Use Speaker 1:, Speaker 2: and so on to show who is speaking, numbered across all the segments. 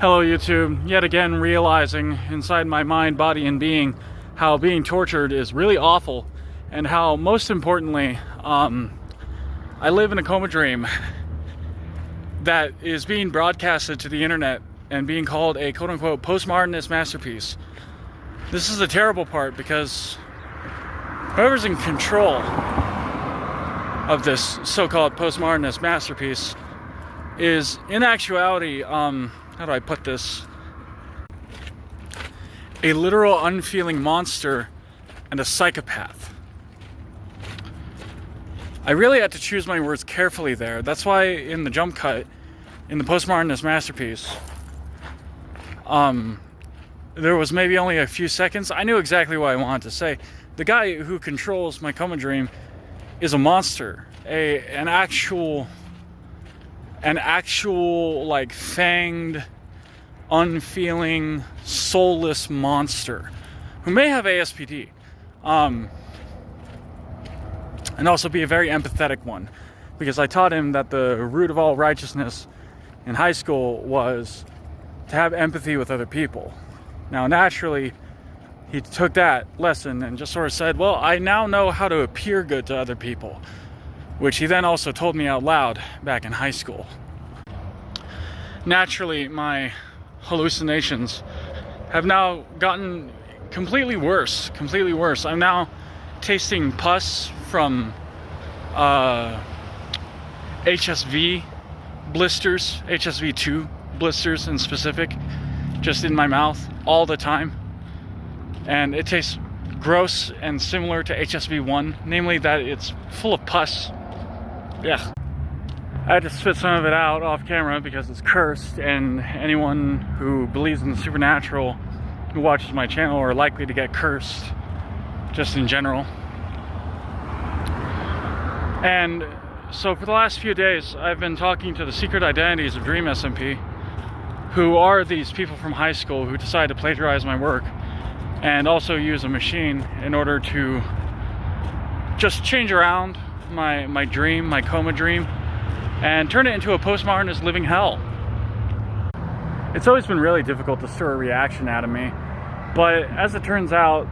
Speaker 1: Hello YouTube, yet again realizing inside my mind, body, and being how being tortured is really awful, and how most importantly, I live in a coma dream that is being broadcasted to the internet and being called a quote-unquote postmodernist masterpiece. This is the terrible part, because whoever's in control of this so-called postmodernist masterpiece is in actuality, how do I put this? A literal unfeeling monster and a psychopath. I really had to choose my words carefully there. That's why in the jump cut, in the postmodernist masterpiece, there was maybe only a few seconds. I knew exactly what I wanted to say. The guy who controls my coma dream is a monster, an actual like fanged, unfeeling, soulless monster who may have ASPD, and also be a very empathetic one, because I taught him that the root of all righteousness in high school was to have empathy with other people. Now, naturally, he took that lesson and just sort of said, well, I now know how to appear good to other people, which he then also told me out loud back in high school. Naturally, my hallucinations have now gotten completely worse. I'm now tasting pus from HSV blisters, HSV2 blisters in specific, just in my mouth all the time. And it tastes gross and similar to HSV1, namely that it's full of pus. Yeah. I had to spit some of it out off camera because it's cursed, and anyone who believes in the supernatural who watches my channel are likely to get cursed, just in general. And so for the last few days, I've been talking to the secret identities of DREAMSMP, who are these people from high school who decide to plagiarize my work and also use a machine in order to just change around my dream, my coma dream, and turn it into a postmodernist living hell. It's always been really difficult to stir a reaction out of me, but as it turns out,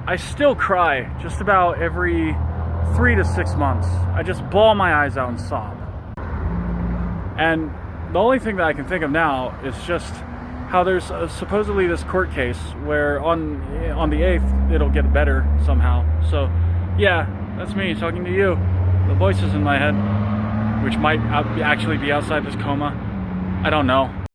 Speaker 1: I still cry just about every 3 to 6 months. I just bawl my eyes out and sob. And the only thing that I can think of now is just how there's supposedly this court case where on the 8th it'll get better somehow. So yeah, that's me talking to you. The voices in my head, which might actually be outside this coma. I don't know.